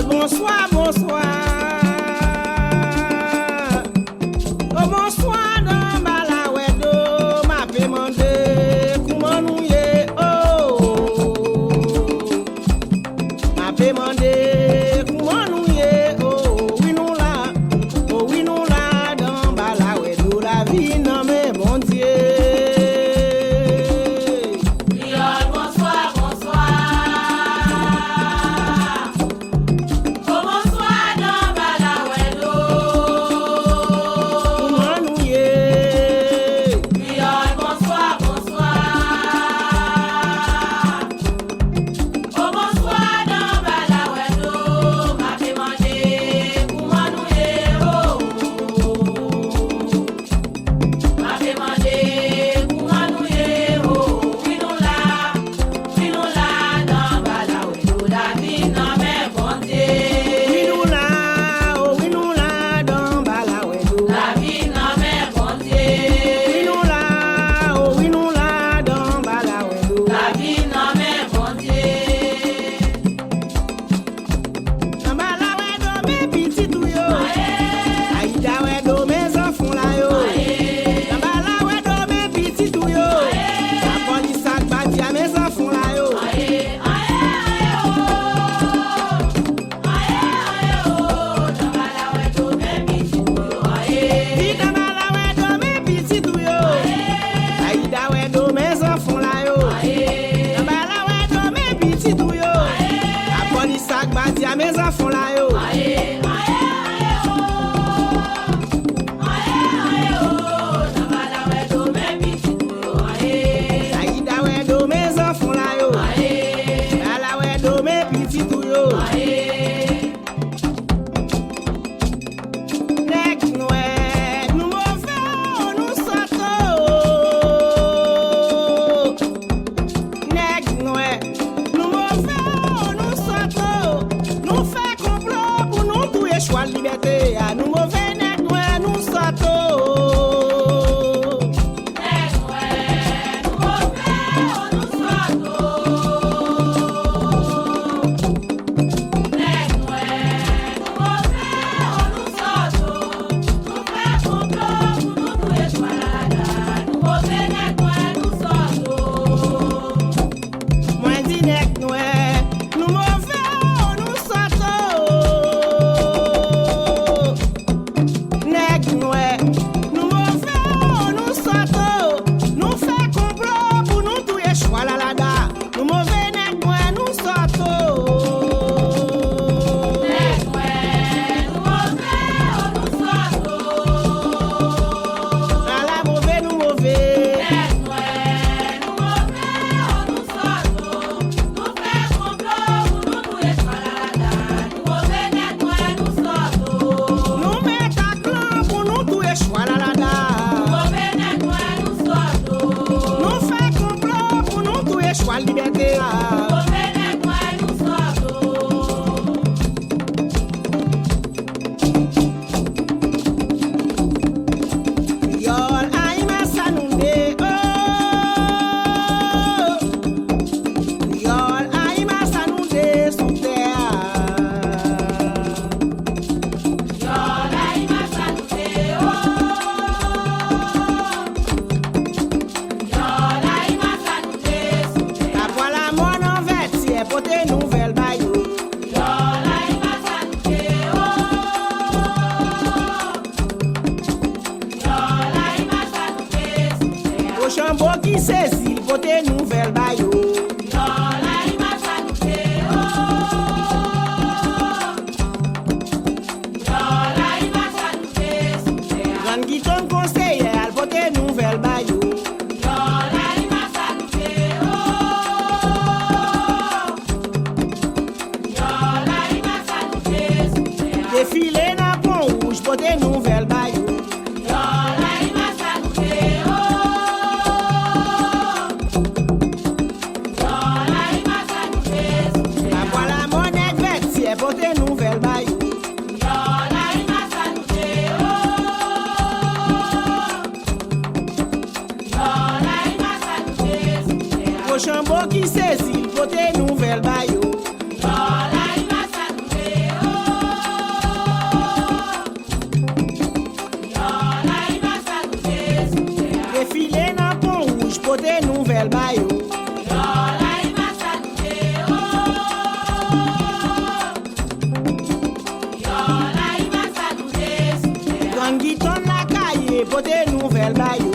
bonsoir, bonsoir. Oh, bonsoir, dans Balawedo, m'a demandé comment nous y est. Oh, m'a demandé comment nous y est. Oh, oui, nous là, dans Balawedo, la vie, non, mais mon Dieu. Mes enfants là yo. Aïe, aïe, oh. Aïe, oh. Dabalawedo, mes petits yo. Aïe. Saïdawedo, mes enfants là yo. Aïe. Balawedo, mes petits yo. Aïe. Nek noué, nous mauvais, nous sautons. Nek noué, nous mauvais, nous sautons. Nous fait complot pour nous touyer choix de liberté. À nous mauvais nèg noir, nous sautons. Nèg noir, nous mauvais, nous sautons. Nèg noir, nous mauvais, nous sautons. Nous fait complot pour nous touyer choix de la. Nous mauvais nèg noir, nous sautons. Moi dis nèg noir, nous mauvais. Liberté. Chambo qui saisit côté nouvelle bayo. Grand Guiton conseiller al côté nouvelle bayo. Défilé dans Pont Rouge côté nouvelle bayo. Chambo qui saisit côté nouvelle bayo. Mangi ton la caille, pote nouvelle bayo.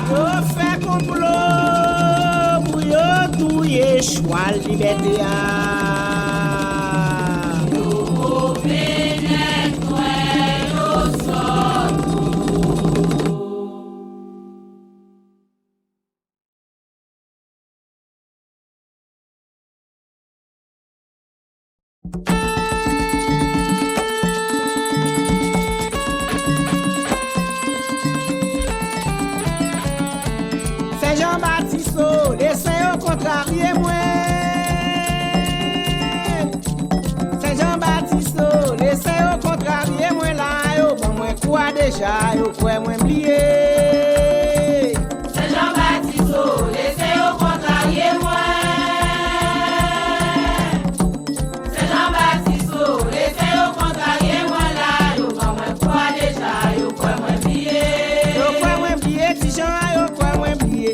Yo fait complot pour yo touye choix liberté a. Saint Jean-Baptiste, laissez au contrarié moi. Saint Jean-Baptiste, laissez au contrarié moi là, yo bon moi quoi déjà, yo quoi moi oublié. Saint Jean-Baptiste, laissez au contrarié moi. Saint Jean-Baptiste, laissez au contrarié moi là, yo bon moi quoi déjà, yo quoi moi oublié. Yo quoi moi oublié, Tijan, yo quoi moi oublié.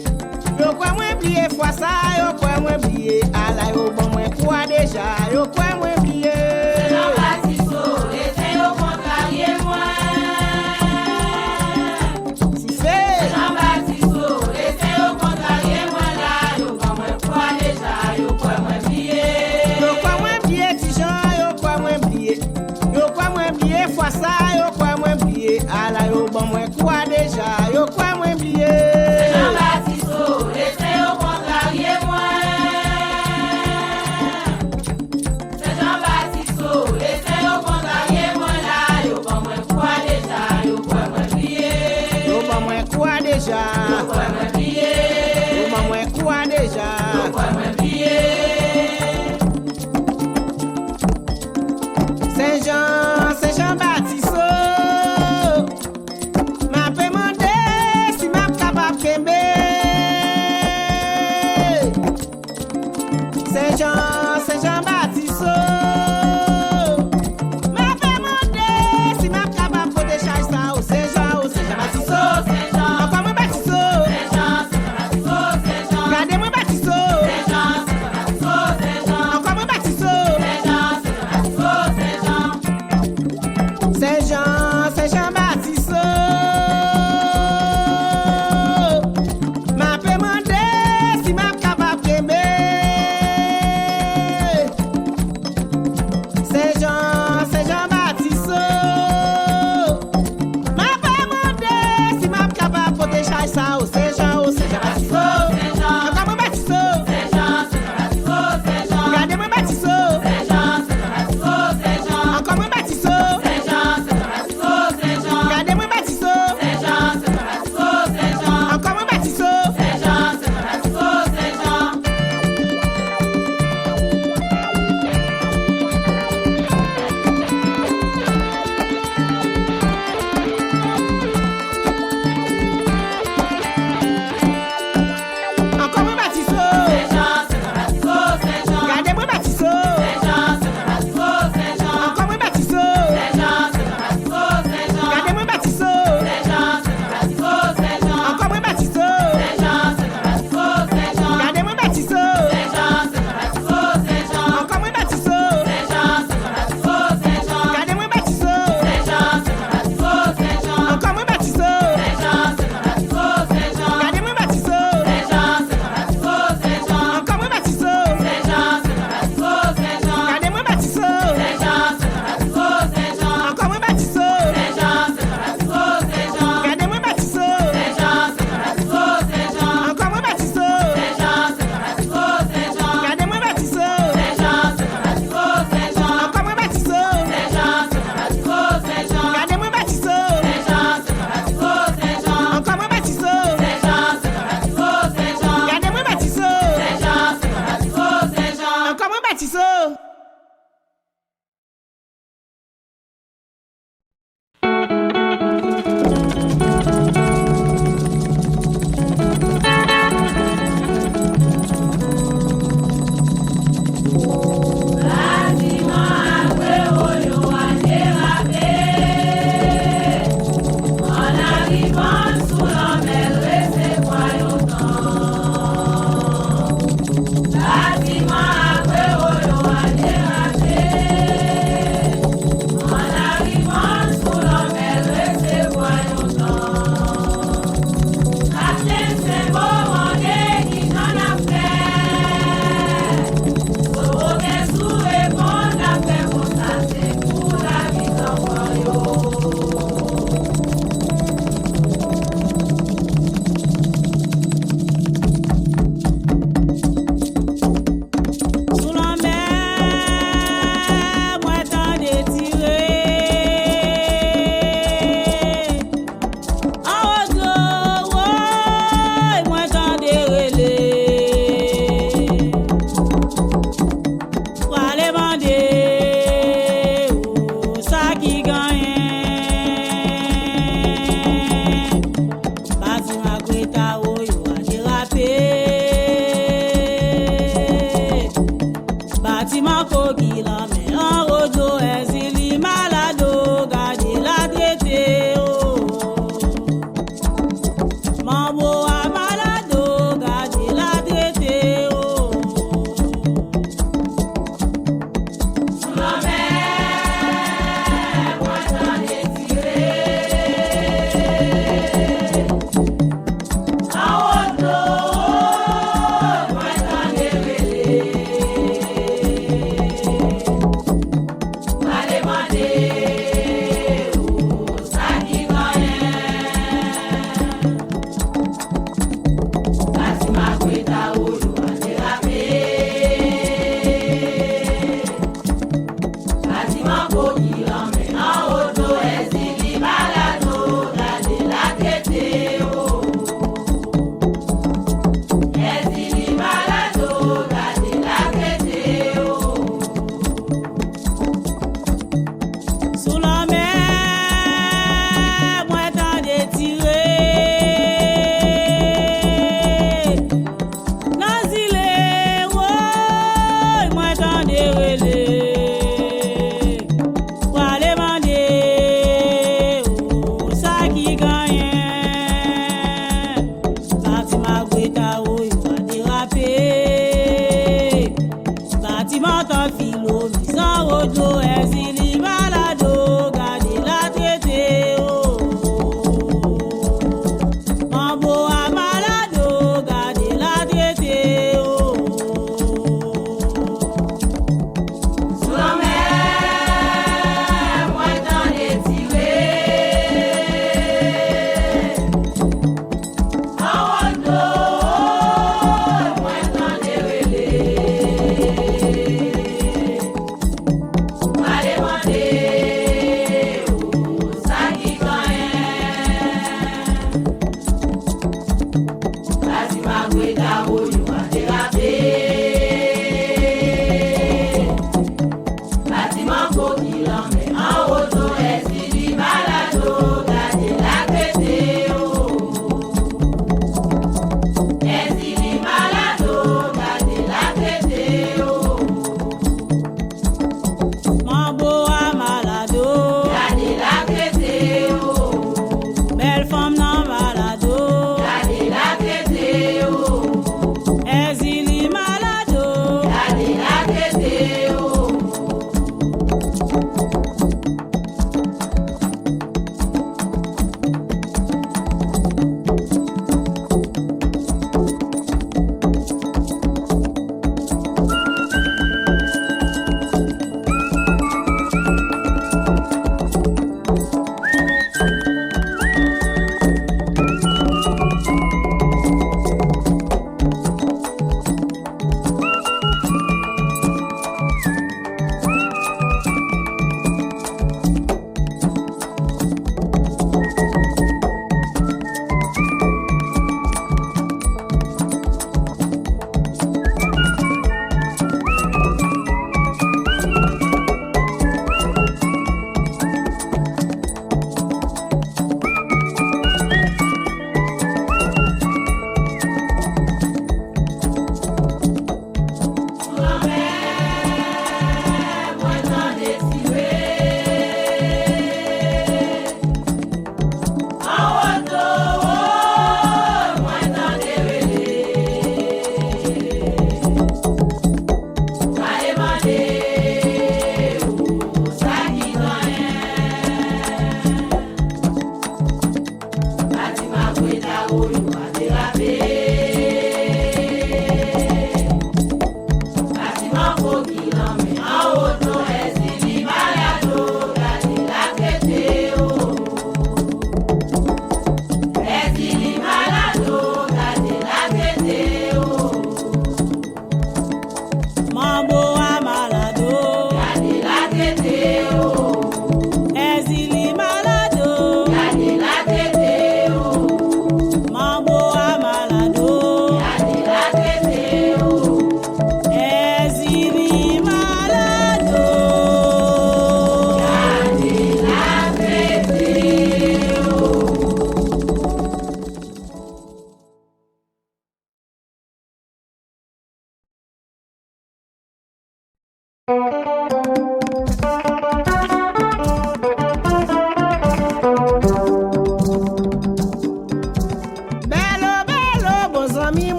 Yo quoi moi oublié, fois ça, yo quoi moi oublié. Ala yo bon moi quoi déjà, yo quoi moi oublié. Saint Jean-Baptiste, laissez au contrarié moi. Si fait. Saint Jean-Baptiste, laissez au contrarié moi là, yo bon moi quoi déjà, yo quoi moi oublié. Yo quoi moi oublié, Tijan, yo quoi moi oublié. Yo quoi moi oublié, fois ça, yo quoi moi oublié. Ala yo bon moi quoi déjà, yo quoi moi oublié. Saint Jean-Baptiste, laissez au contrarié moi. Saint Jean-Baptiste, laissez au contrarié moi là, yo bon moi quoi déjà, yo quoi moi oublié. Yo bon moi quoi déjà. Yo quoi moi oublié. Yo bon moi quoi déjà. Yo quoi moi oublié. Saint Jean-Baptiste, m'a demandé si m'a capable kembe. Saint Jean-Baptiste, m'a demandé si m'a capable de charge ça au Saint Jean-Baptiste. Saint Jean, Encore moi Baptiste,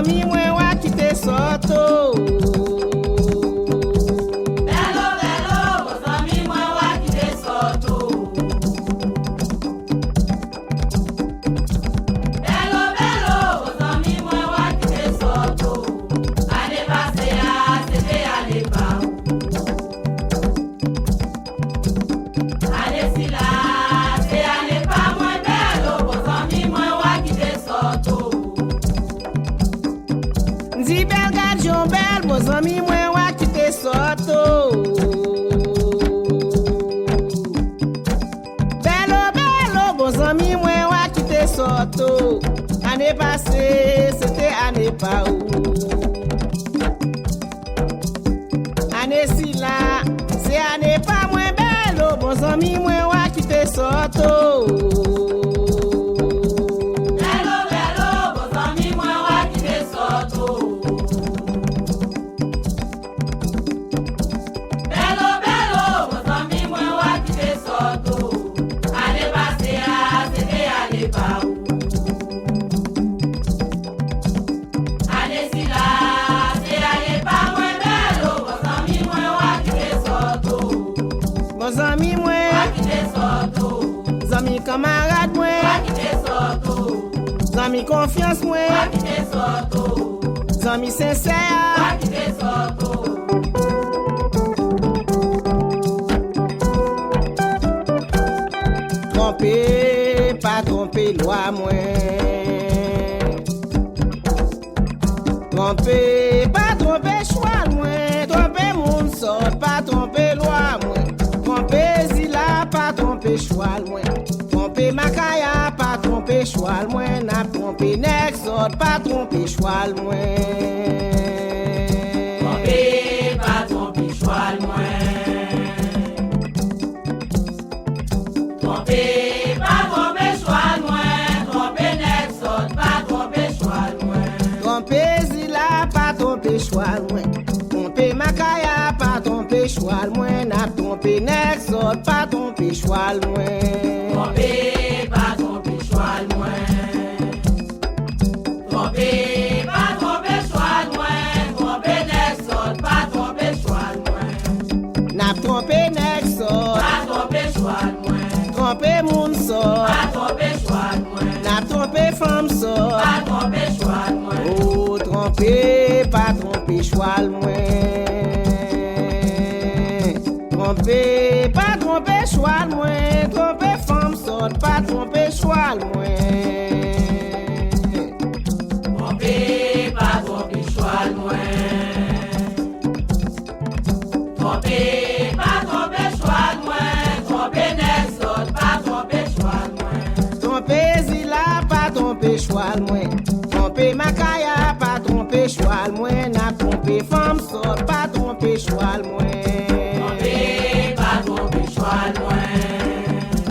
amis moi wa quitter soto. Bello, bello, vos amis, moi, wa qui des sortos. Bello, bello, vos amis, moi, wa qui des sortos. Année passée, c'était année pas. Année si là, c'est année pas moins bello, vos amis, moi, wa qui des sortos. Ndi bel gadjon bel, vos amis moi wa quitter soto. Bello, bello, vos amis moi wa quitter soto. Année passée, c'était année pas où. Année si là, c'est année pas moins bello, vos amis moi wa quitter soto. Bello, bello, vos amis, moi, wa qui des sortos. Bello, bello, vos amis, moi, wa qui des sortos. Année passée, c'était année pas où. Année si là, c'est année pas moins bello, vos amis, moi, wa qui des sortos. Vos amis moi, Wa qui des sortos. amis camarades moi, Wa qui des sortos. amis confiance moi, Wa qui des sortos. amis sincères. Wa qui des sortos. Tromper, pas tromper loi moins. Tromper, pas tromper choix moins. Tromper moun sort, pas tromper loi moins. Tromper zila, pas tromper choix moins. Tromper makaya, pas tromper choix moins. N'a tromper nek sort, pas tromper choix moins. Trompé, pas trompé, choix loin. Trompé, pas trompé, choix loin. Trompé, net saute, pas trompé, choix loin. Tromper zila, pas tromper choix loin. Tromper makaya, pas tromper choix loin. N'a tromper nek sort, pas tromper choix loin. Trompé, pas trompé, choix loin. Trompé, pas trompé, choix loin. Trompé, net saute, pas trompé, choix loin. N'a trompé nek sort, Pas trompé, choix loin. trompé moun sort. Pas trompé, choix loin. N'a trompé femme sort. Pas trompé, choix loin. Oh, trompé, pas trompé choix loin. Trompé, pas trompé choix loin. Trompé femme sort, pas trompé choix loin. Trompé, pas trompé, choix loin. Trompé, pas trompé, choix loin. Trompé, net saute, pas trompé, choix loin. Trompé zila, pas trompé choix loin. Trompé makaya, pas trompé choix loin. N'a trompé femme sort, pas trompé choix loin. Trompé, pas trompé, choix loin.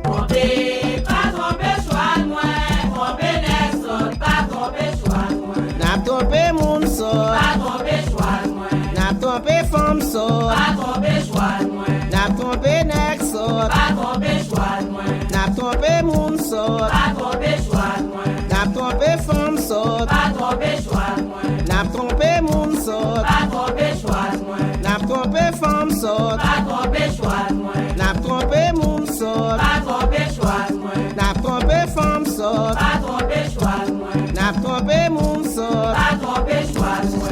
Trompé, pas trompé, choix loin. Trompé, net saute, pas trompé, choix loin. N'a trompé moun sort, Pas trompé, choix loin. n'a trompé femme sort. Pas trompé, choix loin. N'a trompé nek sort, Pas trompé, choix loin. n'a trompé moun sort. Pas trompé, choix loin. N'a trompé femme sort, Pas trompé, choix loin. n'a trompé moun sort. Pas trompé, choix loin. N'a trompé femme sort, Pas trompé, choix loin. n'a trompé moun sort. Pas trompé, choix loin. N'a trompé femme sort, Pas trompé, choix loin. n'a trompé moun sort. Pas trompé, choix loin.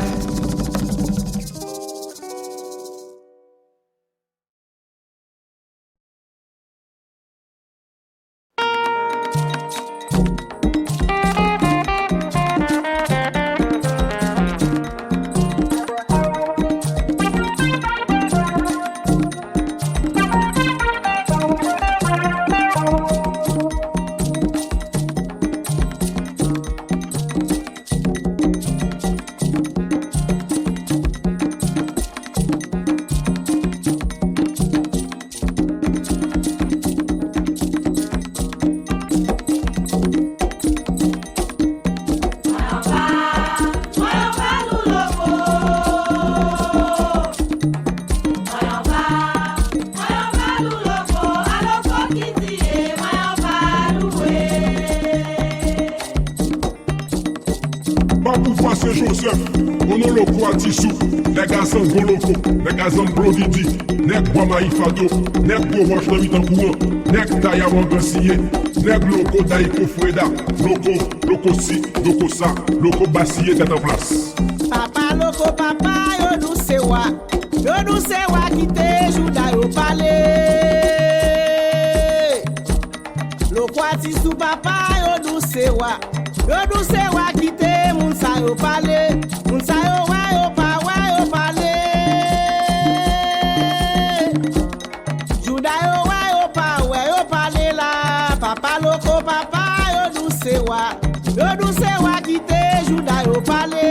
seuf, ono loko atisou, nèg azan go loko, nèg azan brodidi, nèg Guamaï Fado, nèg go wash dans mitan courant, nèg Taya Wangansiye, nèg loko Daiko Freda, loko si, loko sa, loko Basiye tête en place. Papa loko papa yo nou se wa kite juda yo pale. Loko atisou papa yo nou se wa kite moun sa yo pale. Moun sa yo wa yo pale. Juda yo wa yo pale la. Papa loko papa yo nou se wa kite juda yo pale.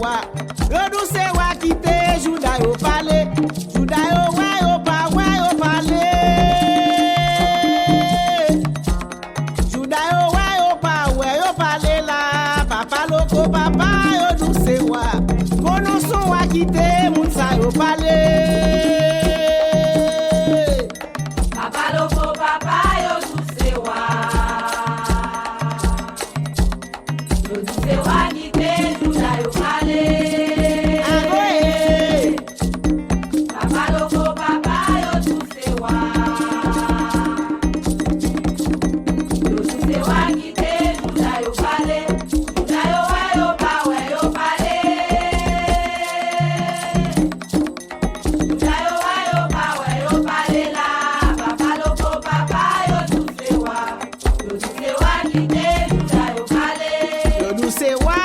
wa. Yo douce wa quitte Juda yo parle. Juda yo wa yo parle. Juda yo wa yo parle la. Papa loko papa yo douce wa. Kono son wa quitte moun sa yo parle. Papa loko papa yo douce wa. Yo douce wa quitte Juda yo parle. Papa loko papa yo douce wa. Yo douce wa quitte Juda yo parle. Juda yo wa yo parle. Juda yo wa yo parle la. Papa loko papa yo douce wa. Yo douce wa quitte Juda yo parle. Yo douce wa.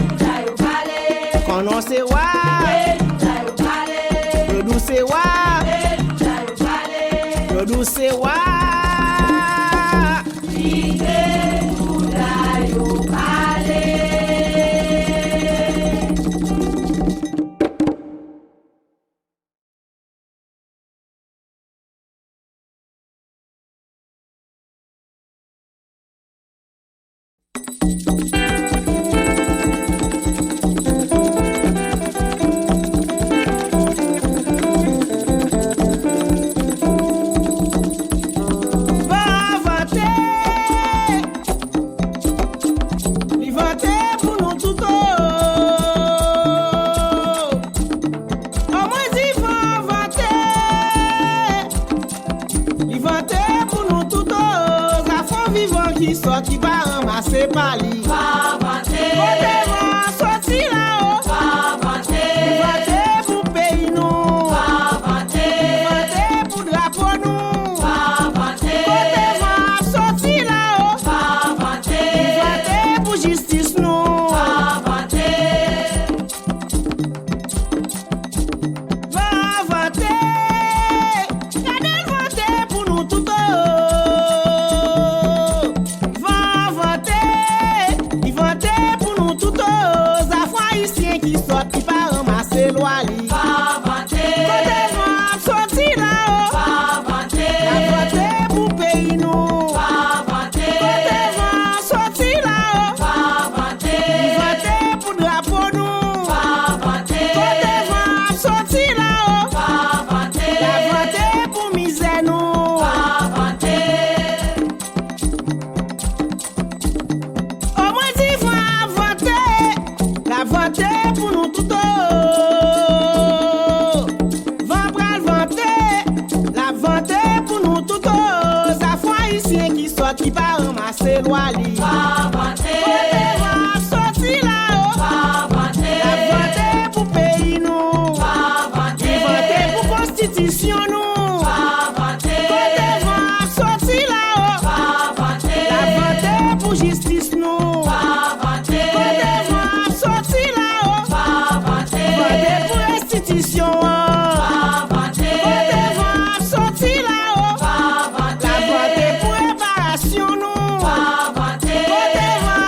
Juda yo parle. Kono se wa. Juda yo parle. Yo douce wa. Juda yo parle. Yo douce wa. Quitte Juda yo parle. Va vanter. Li vanter pour nous tout. Au moins dit va vanter. Li vanter pour nous tout. Ça font vivant qui sort qui va ramasser par lui. Va vanter. Côté vent sorti là-haut. Va vanter. Li vanter pour pays nous. Va vanter. Li vanter pour drapeau nous. Va vanter. Côté vent sorti là-haut. Va vanter. Li vanter pour justice nous. Va vanter. Va vanter. Gardez vanter pour nous tout. Va vanter. Il vanter pour nous tout. Affaires haïtiens qui sortent qui pas ramasser loi li. Va vanter. Côté vent sorti là-haut. Va vanter. La vanter pour pays nous. Va vanter. Côté vent sorti là-haut. Va vanter. Il vanter pour drapeau nous. Va vanter. Côté vent sorti là-haut. Va vanter. La vanter pour misère nous. Va vanter. Au moins dit va vanter. La vanter pour nous tout. Va pral vanter. La vanter pour nous tout. Affaires haïtiens qui sortent qui pas ramasser loi li. Va vanter. Côté vent sorti là-haut. Va vanter. La vanter pour pays nous. Va vanter. Vanter pour constitution nous. Va vanter. Côté vent sorti là-haut. Va vanter. La vanter pour justice nous. Va vanter. Côté vent sorti là-haut. Va vanter. Vanter pour institution. Va vanter. Côté vent sorti là-haut. Va La vanter. vanter pour réparation nous. Va vanter. Côté vent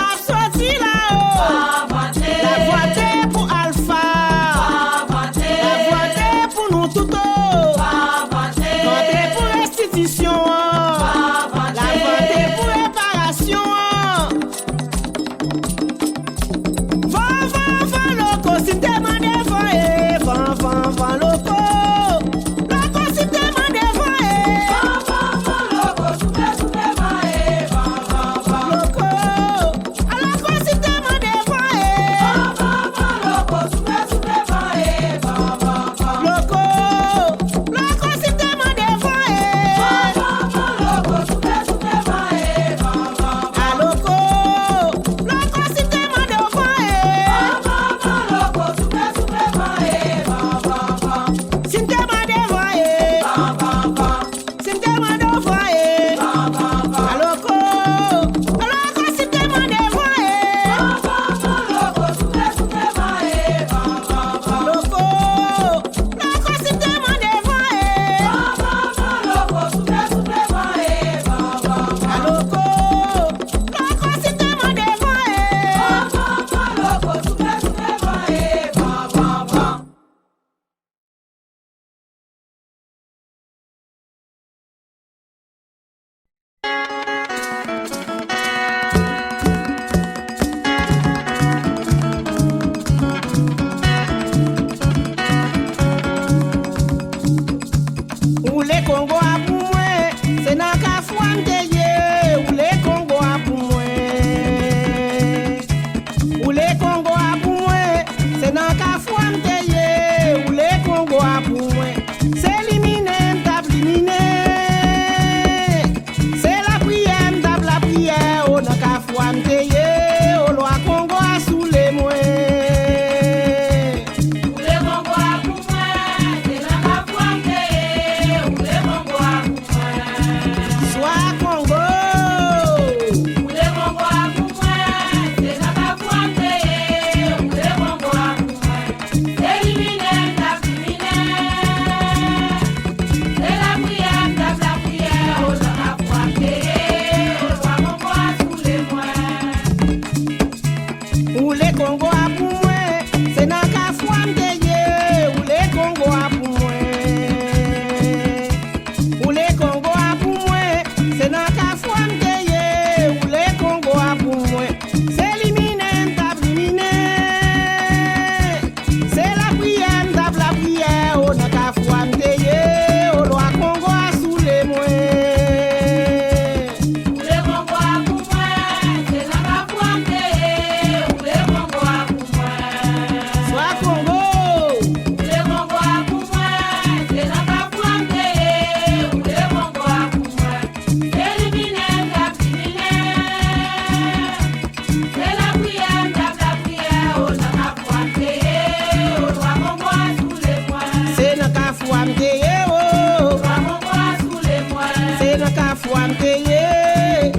voix me payer.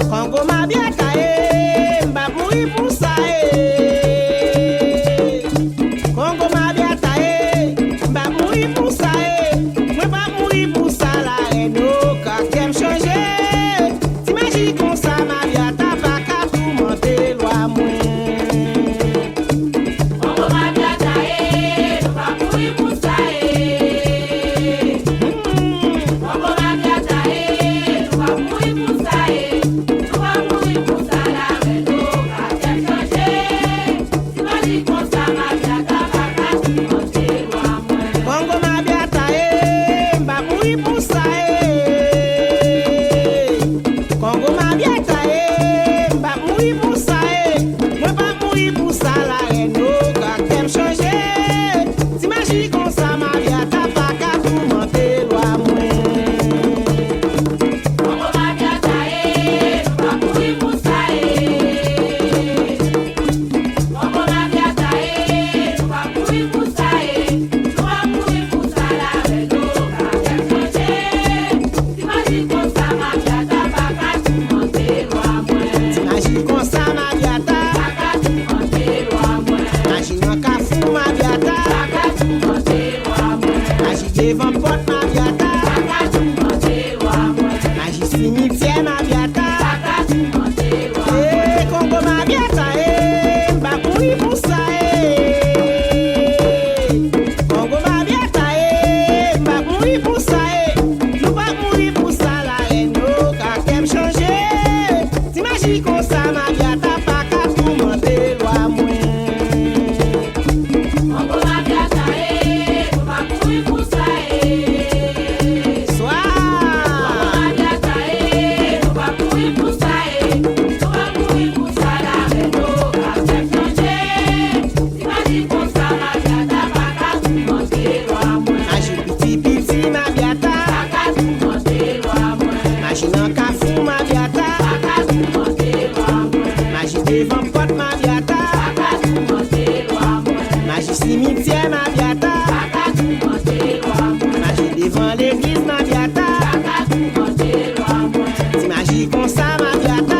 Congo m'a bien taillé, m'a mouru pour ça. Congo m'a bien taillé, m'a mouru pour ça. Moi pas mourir pour ça la haine au cas qu'elle changer. T'imagines comme ça m'a bien ta pas qu'à tout monter loi moi. Congo m'a bien taillé, m'a mouru pour ça. Congo m'a bien taillé, m'a mouru pour ça. Moi pas mourir pour ça la haine au cas qu'elle changer. T'imagines comme ça m'a bien ta pas qu'à tout monter loi moi. T'imagines comme ça m'a bien ta. Imagine un cafou m'a bien ta. Imagine devant porte m'a bien ta. Imagine cimetière m'a bien ta. Eh, Congo m'a bien ta. M'a mourir pour ça. Congo m'a bien ta. M'a mourir pour ça. Nous pas mourir pour ça la haine au cas qu'elle changer. T'imagines comme ça m'a bien ta pas qu'à tout monter loi moi. Imagine petit petit ma biata. Imagine un cafou ma biata. Imagine devant porte ma biata. Imagine cimetière ma biata. Imagine devant l'église ma biata. T'imagines comme ça ma biata.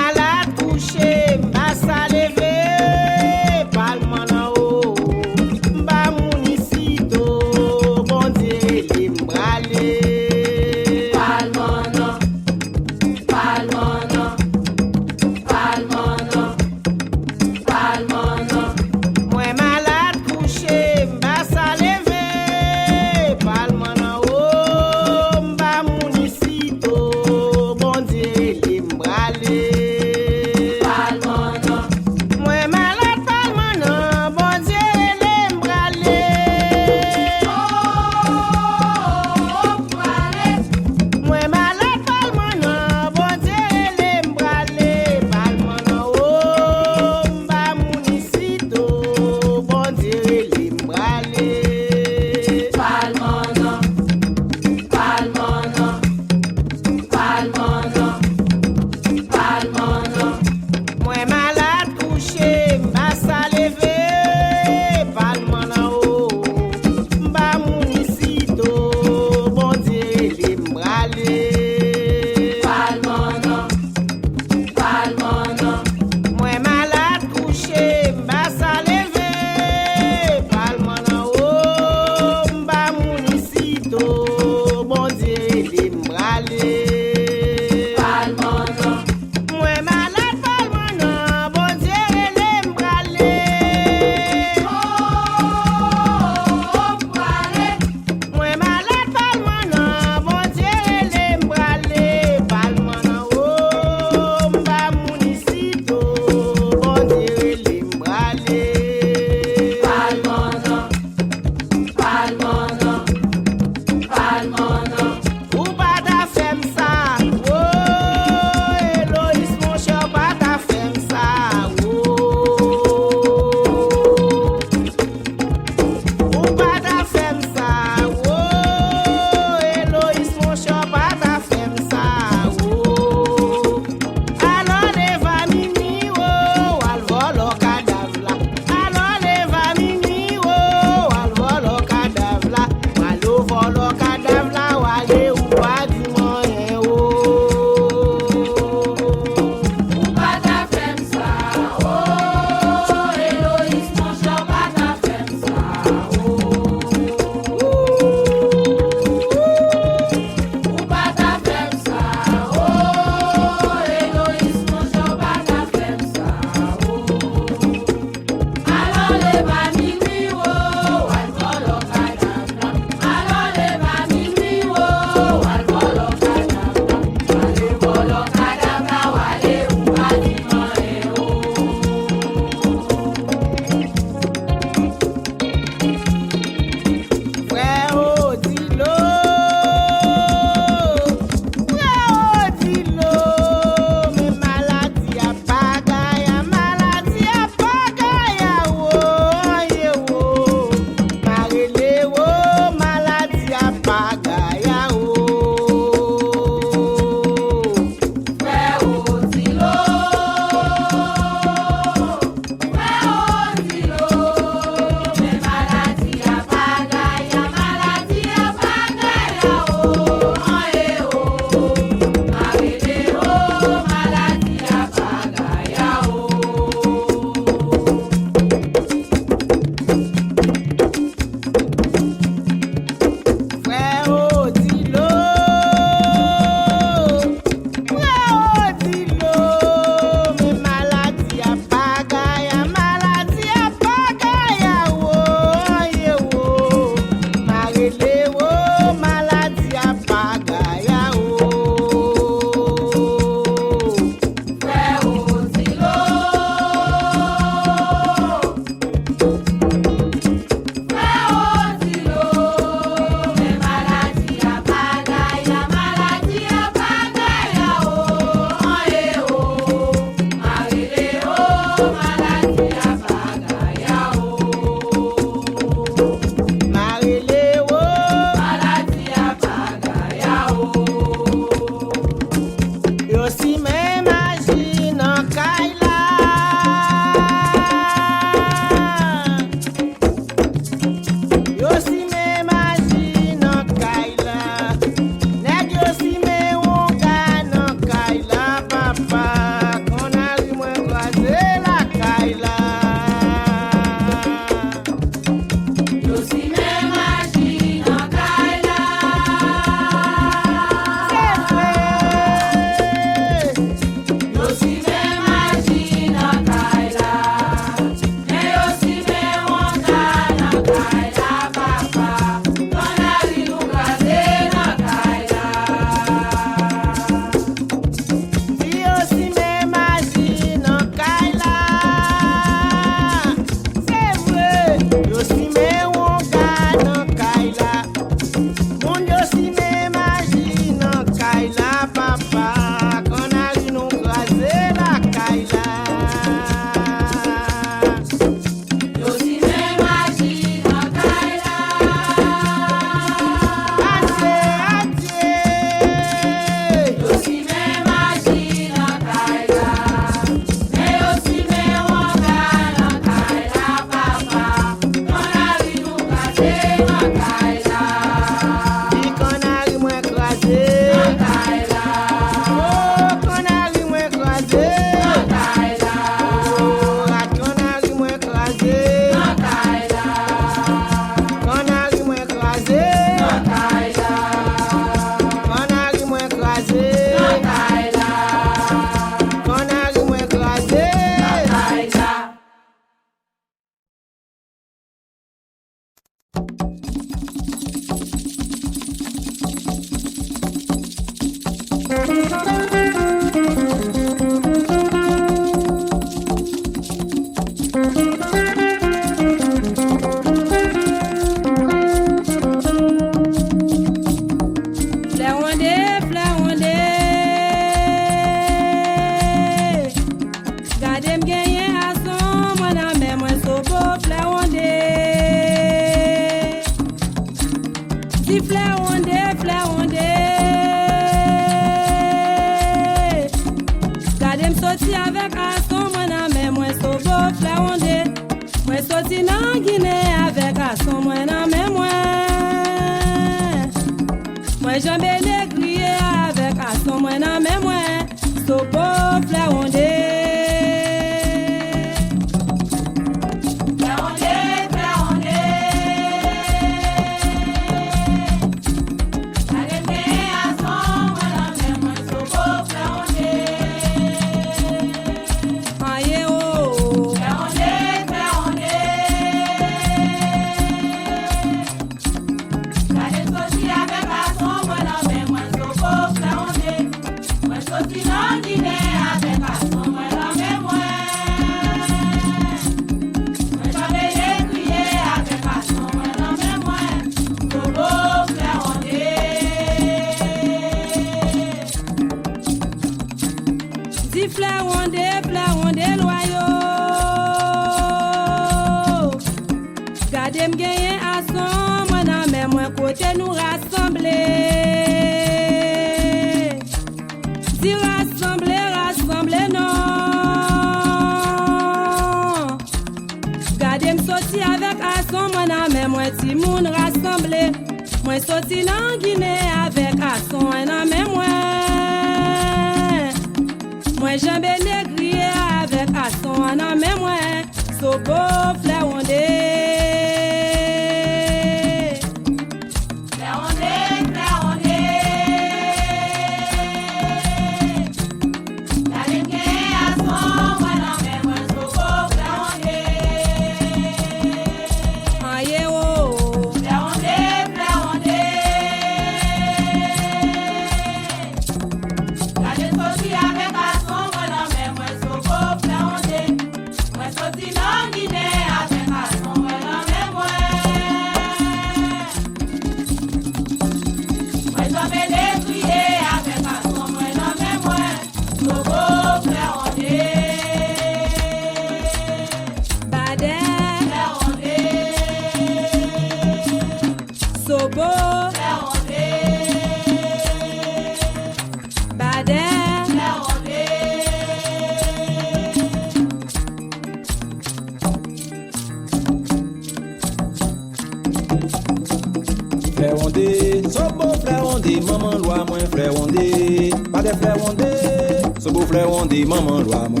Maman loi moi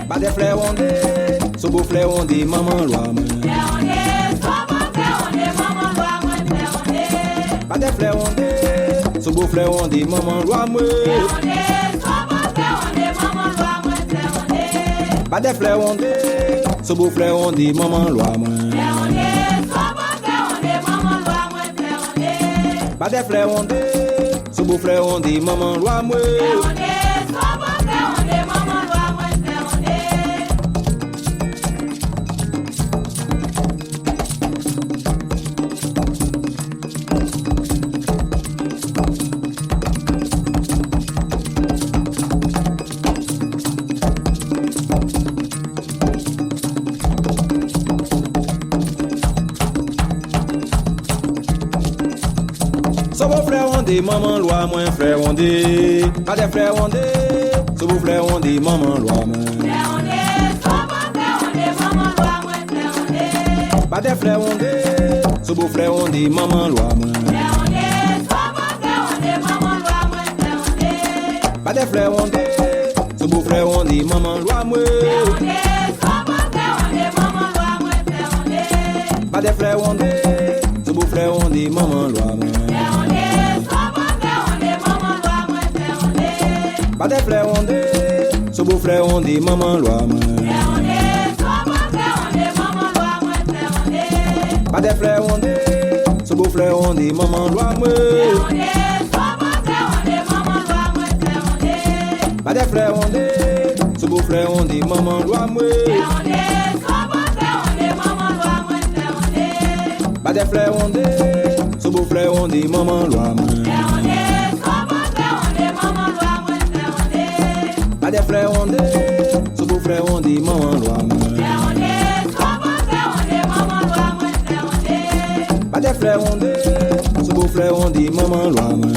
pas de frère on dit so beau frère on dit maman loi moi pas de frère on dit so beau frère on dit maman loi moi pas de frère on dit so beau frère on dit maman loi moi pas de frère on dit so beau frère on dit maman loi moi maman loi moi frère on dit pas de frère on dit so beau frère on dit maman loi moi pas de frère on dit so beau frère on dit maman loi moi pas de frère on dit so beau frère on dit maman loi moi pas de frère on dit so beau frère on dit maman loi moi pas de frère on dit, so beau frère on dit maman loi moi. Pas de frère on dit, so beau beau frère on dit maman loi moi. Pas des frères on dit, ce beau frère on dit maman loi moi. Pas des frères on dit, ce beau frère on dit maman loi moi. Pas des frères on dit, ce beau frère on dit maman loi moi. Pas des frères on dit, ce beau frère on dit maman loi moi.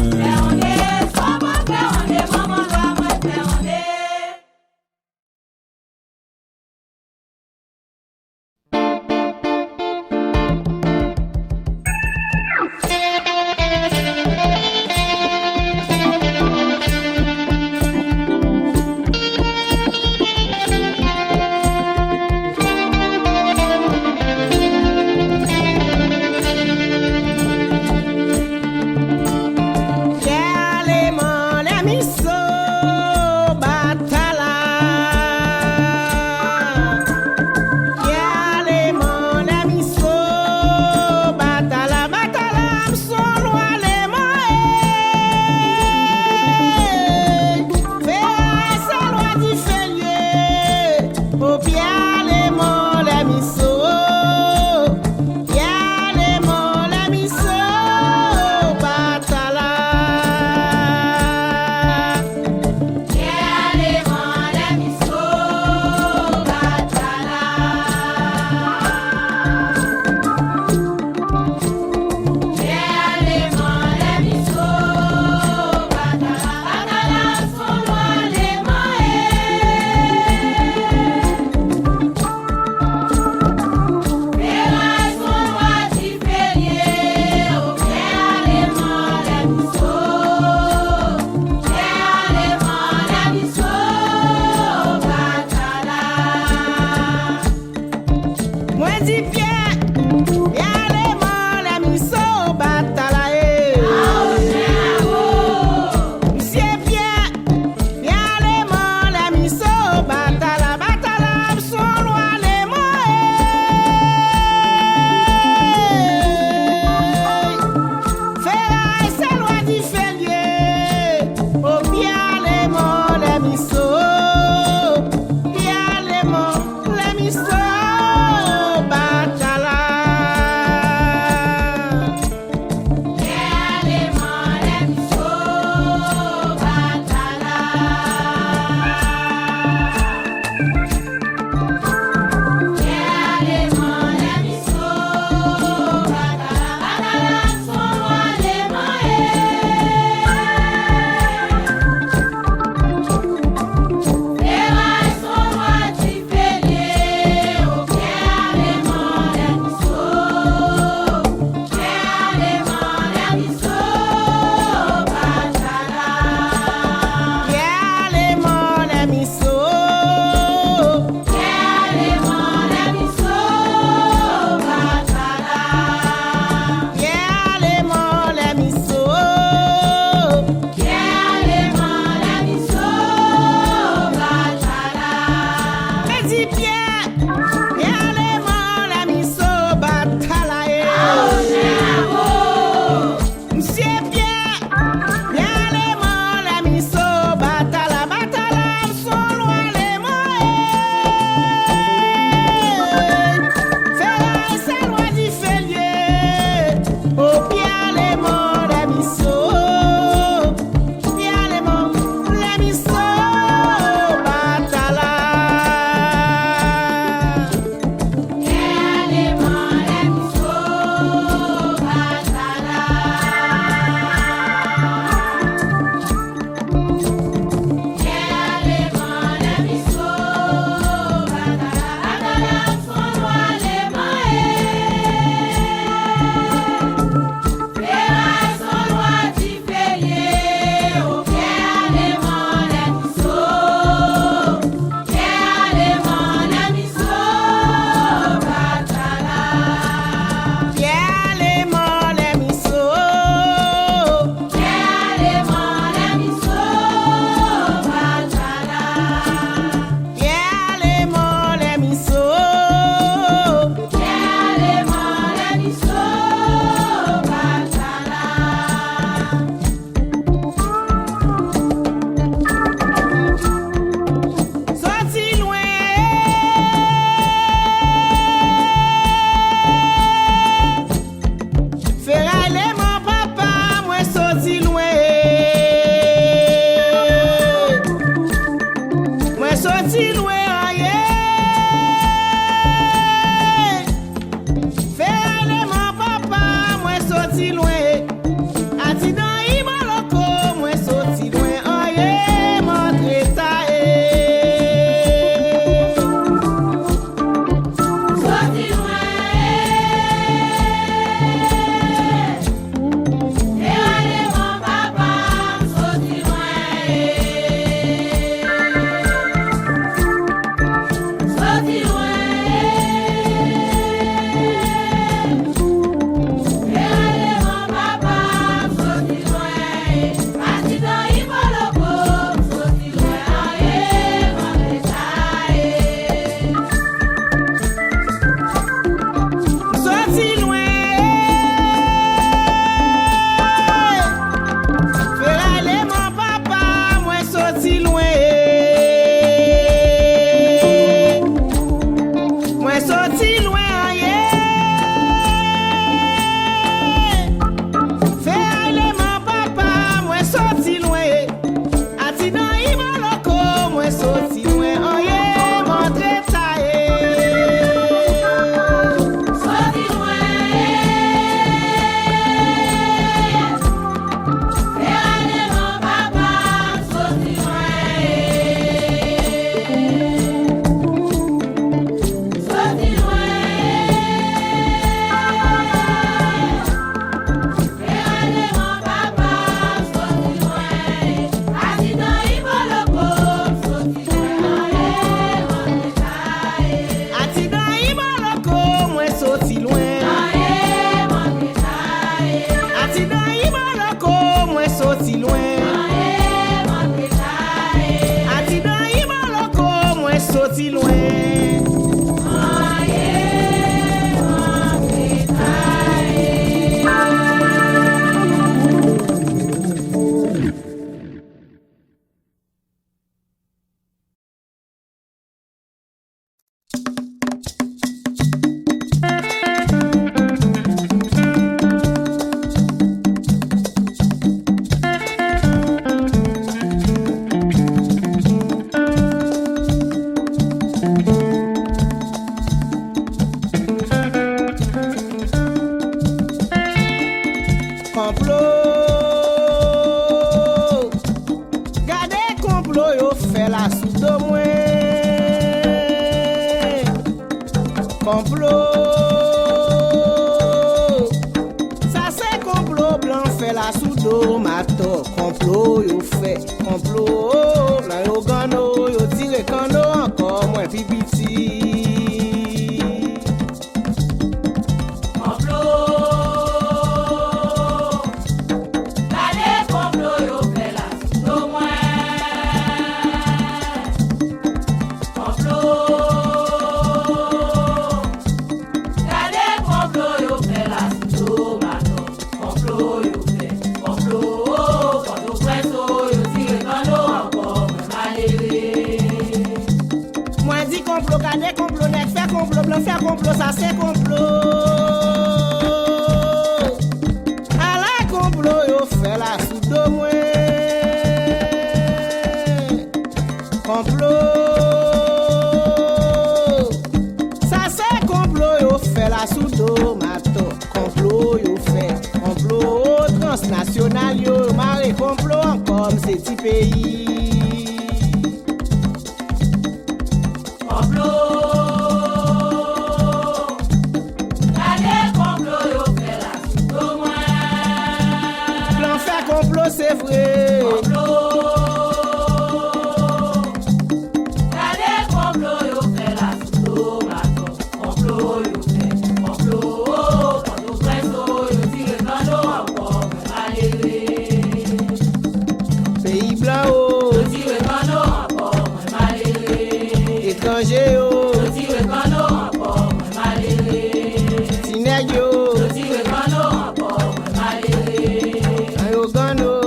Ayogano,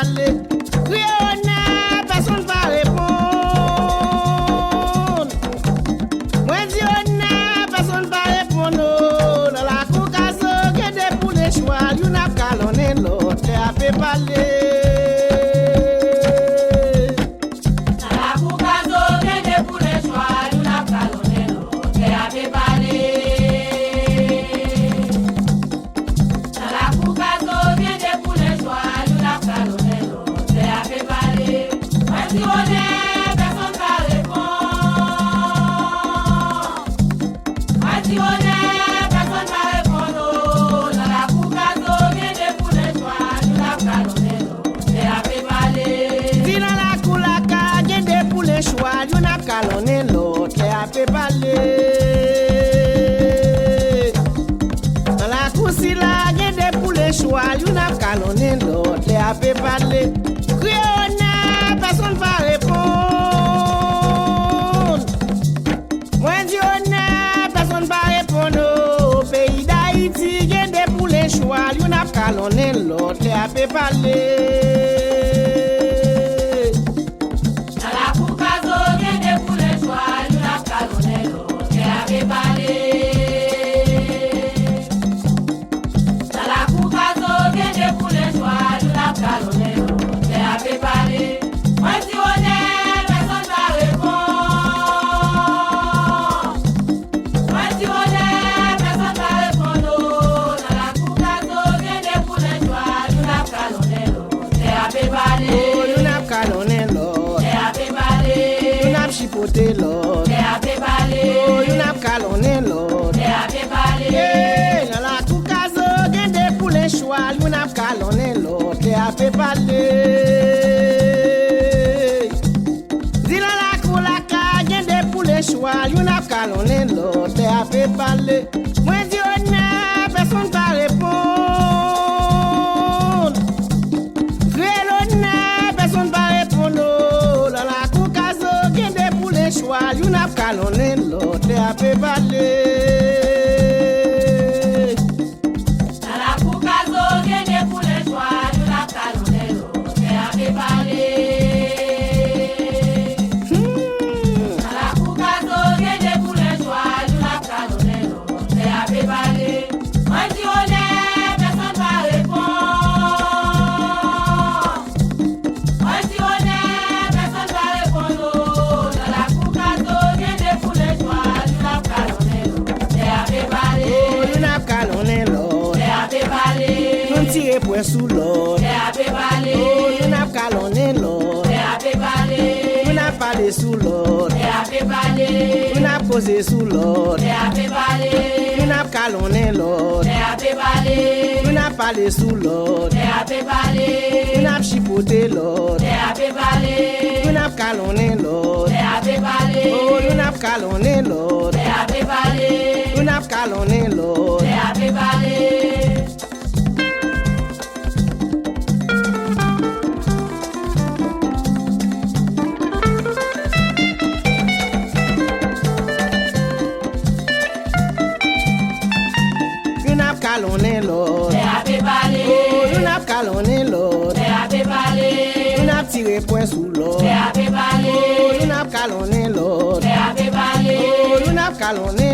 parler. Crier au nez, personne va répondre. Moi dis au nez, personne va répondre. Dans la cour caso, que des poulets choix, y'en a calonné l'autre, a fait parler. Calonné l'autre, les a fait parler. Dans la course, il a des poulets choix, y'en a calonné l'autre, les a fait parler. Crier au nez, personne va répondre. Moi dis au nez, personne va répondre. Au pays d'Haïti, il y a des poulets choix, y'en a calonné l'autre, les a fait parler. Chipoté l'autre, oh, y'en a calonné l'autre, dans la coucazo, y'en des poulets choix, y'en a calonné l'autre, t'es à fait parler. Dis dans la coulaca, y'en des poulets choix, y'en a calonné l'autre, t'es à fait parler. Moi dis au nez, personne va répondre. Crier au nez, personne va répondre. Dans la coucazo, choix, y'en a calonné l'autre, et a fait parler. Dans la coucazo, y'en a pour les choix, y'en a calonné l'autre, et a fait parler. Dans la coucazo, y'en a pour les choix, y'en a calonné l'autre, et a fait parler. Moi dis on est, personne va répondre. Moi dis on est, personne va répondre. Tire point sous l'eau, oh, y'en a calonné l'eau, y'en a parlé sous l'eau, y'en a posé sous l'eau, y'en a calonné l'eau, y'en a parlé sous l'eau, y'en a chipoté l'eau, y'en a calonné l'eau, oh, y'en a calonné l'eau, y'en a calonné l'eau. Calonné l'autre, oh, y'en a calonné l'autre, y'en a tiré point sous l'autre, oh, y'en a calonné l'autre, oh, y'en a calonné